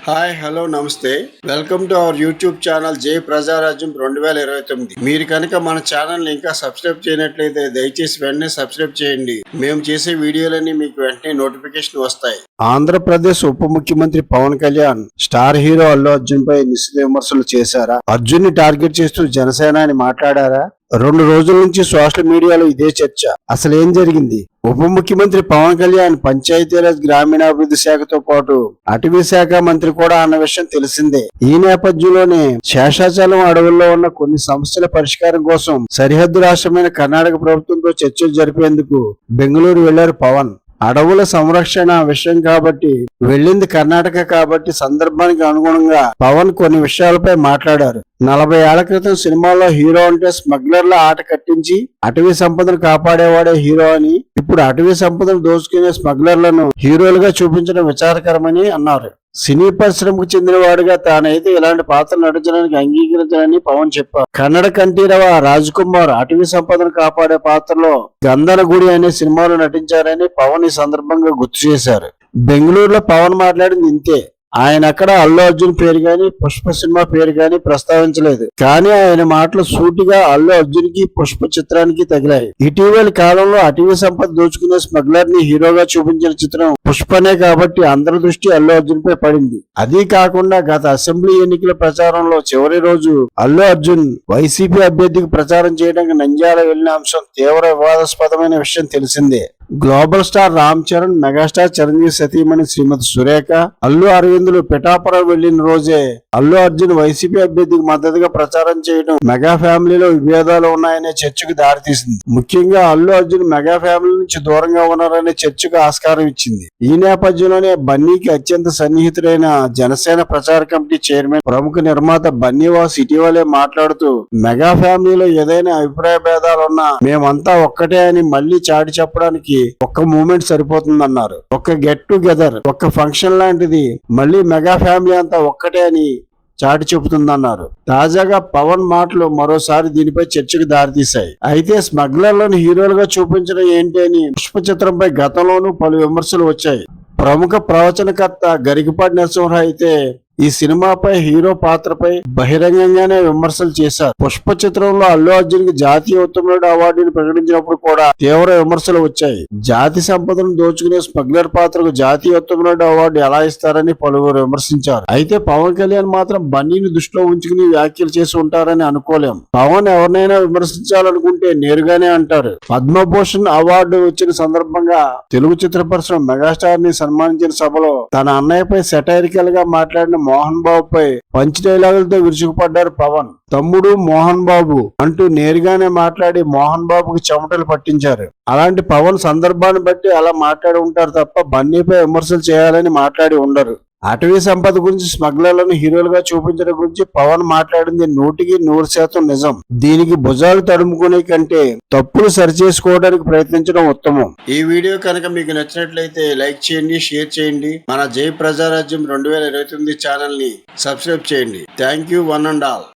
Hi hello నమస్తే welcome to our YouTube channel జై ప్రజారాజ్యం 2029. మీరు కనుక మన ఛానల్ ఇంకా సబ్స్క్రైబ్ చేయనట్లయితే దయచేసి వెంటనే సబ్స్క్రైబ్ చేయండి. మేము చేసే వీడియోలన్నీ మీకు వెంటనే నోటిఫికేషన్ వస్తాయి. ఆంధ్రప్రదేశ్ ఉప ముఖ్యమంత్రి పవన్ కళ్యాణ్ స్టార్ హీరో అల్లు అర్జున్ పై నిశిత విమర్శలు చేశారా? అర్జున్ ని టార్గెట్ చేస్తూ జనసేన అని మాట్లాడారా? 2 రోజుల నుంచి సోషల్ మీడియాలో ఇదే చర్చ. అసలు ఏం జరిగింది? ఉప ముఖ్యమంత్రి పవన్ కళ్యాణ్ పంచాయతీరాజ్ గ్రామీణాభివృద్ధి శాఖతో పాటు అటవీ శాఖ మంత్రి కూడా అన్న విషయం తెలిసిందే. ఈ నేపథ్యంలోనే శేషాచలం అడవుల్లో ఉన్న కొన్ని సమస్యల పరిష్కారం కోసం సరిహద్దు రాష్ట్రమైన కర్ణాటక ప్రభుత్వంతో చర్చలు జరిపేందుకు బెంగళూరు వెళ్లారు పవన్. అడవుల సంరక్షణ విషయం కాబట్టి వెళ్ళింది కర్ణాటక కాబట్టి సందర్భానికి అనుగుణంగా పవన్ కొన్ని విషయాలపై మాట్లాడారు. 40 ఏళ్ల క్రితం సినిమాల్లో హీరో అంటే స్మగ్లర్ల ఆట కట్టించి అటవీ సంపదను కాపాడేవాడే హీరో అని, ఇప్పుడు అటవీ సంపదను దోచుకునే స్మగ్లర్లను హీరోలుగా చూపించడం విచారకరమని అన్నారు. సినీ పరిశ్రమకు చెందినవాడుగా తానైతే ఇలాంటి పాత్రలు నటించడానికి అంగీకరించాలని పవన్ చెప్పారు. కన్నడ కంఠీరవ రాజ్ కుమార్ అటవీ సంపదను కాపాడే పాత్రలో గంధనగుడి అనే సినిమాలో నటించారని పవన్ ఈ సందర్భంగా గుర్తు చేశారు. బెంగళూరులో పవన్ మాట్లాడింది ఇంతే. ఆయన అక్కడ అల్లు అర్జున్ పేరు గాని పుష్ప సినిమా పేరు గాని ప్రస్తావించలేదు. కానీ ఆయన మాటలు సూటిగా అల్లు అర్జున్ కి పుష్ప చిత్రానికి తగిలాయి. ఇటీవలి కాలంలో అటవీ సంపద దోచుకునే స్మగ్లర్ ని హీరోగా చూపించిన చిత్రం పుష్పనే కాబట్టి అందరి దృష్టి అల్లు అర్జున్ పై పడింది. అదీ కాకుండా గత అసెంబ్లీ ఎన్నికల ప్రచారంలో చివరి రోజు అల్లు అర్జున్ వైసీపీ అభ్యర్థికి ప్రచారం చేయడానికి నంద్యాల వెళ్లిన అంశం తీవ్ర వివాదాస్పదమైన విషయం తెలిసిందే. Global star Ram Charan, megastar Chiranjeevi సతీమణి శ్రీమతి సురేఖ, అల్లు అరవిందులు పిఠాపురం వెళ్లిన రోజే అల్లు అర్జున్ వైసీపీ అభ్యర్థికి మద్దతుగా ప్రచారం చేయడం మెగా ఫ్యామిలీలో విభేదాలు ఉన్నాయనే చర్చకు దారితీసింది. ముఖ్యంగా అల్లు అర్జున్ మెగా ఫ్యామిలీ నుంచి దూరంగా ఉన్నారనే చర్చకు ఆస్కారం ఇచ్చింది. ఈ నేపథ్యంలోనే బన్నీకి అత్యంత సన్నిహితుడైన జనసేన ప్రచార కమిటీ చైర్మన్ ప్రముఖ నిర్మాత బన్నీవాస్ ఇటీవలే మాట్లాడుతూ మెగా ఫ్యామిలీలో ఏదైనా అభిప్రాయ భేదాలున్నా మేమంతా ఒక్కటే అని మళ్లీ చాటి చెప్పడానికి ఒక్క మూమెంట్ సరిపోతుందన్నారు. ఒక గెట్ టుగెదర్, ఒక ఫంక్షన్ లాంటిది మళ్ళీ మెగా ఫ్యామిలీ అంతా ఒక్కటే అని చాటి చెబుతుందన్నారు. తాజాగా పవన్ మాటలు మరోసారి దీనిపై చర్చకు దారితీశాయి. అయితే స్మగ్లర్లను హీరోలుగా చూపించడం ఏంటి అని పుష్ప చిత్రంపై గతంలోనూ పలు విమర్శలు వచ్చాయి. ప్రముఖ ప్రవచనకర్త గరికపాటి నరసింహరావు అయితే ఈ సినిమాపై హీరో పాత్రపై బహిరంగంగానే విమర్శలు చేశారు. పుష్ప చిత్రంలో అల్లు అర్జున్ కి జాతీయ ఉత్తమ అవార్డుని ప్రకటించినప్పుడు కూడా తీవ్ర విమర్శలు వచ్చాయి. జాతి సంపదను దోచుకునే స్మగ్లర్ పాత్రకు జాతీయ ఉత్తమ అవార్డు ఎలా ఇస్తారని పలువురు విమర్శించారు. అయితే పవన్ కళ్యాణ్ మాత్రం బన్నీని దృష్టిలో ఉంచుకుని వ్యాఖ్యలు చేసి ఉంటారని అనుకోలేం. పవన్ ఎవరినైనా విమర్శించాలనుకుంటే నేరుగానే అంటారు. పద్మభూషణ్ అవార్డు వచ్చిన సందర్భంగా తెలుగు చిత్ర పరిశ్రమ మెగాస్టార్ ని సన్మానించిన సభలో తన అన్నయ్యపై సెటైరికల్ గా మాట్లాడిన మోహన్ బాబు పై పంచ్ డైలాగులతో విరుచుకుపడ్డారు పవన్. తమ్ముడు మోహన్ బాబు అంటూ నేరుగానే మాట్లాడి మోహన్ బాబుకి చెమటలు పట్టించారు. అలాంటి పవన్ సందర్భాన్ని బట్టి అలా మాట్లాడి ఉంటారు తప్ప బన్నీపై విమర్శలు చేయాలని మాట్లాడి ఉండరు. అటవీ సంపద గురించి స్మగ్లర్లను హీరోలుగా చూపించడం గురించి పవన్ మాట్లాడింది 100% నిజం. దీనికి భుజాలు తడుముకునే కంటే తప్పులు సరిచేసుకోవడానికి ప్రయత్నించడం ఉత్తమం. ఈ వీడియో కనుక మీకు నచ్చినట్లయితే లైక్ చేయండి, షేర్ చేయండి. మన జై ప్రజారాజ్యం 2029 ఛానల్ ని సబ్స్క్రైబ్ చేయండి. Thank you one and all.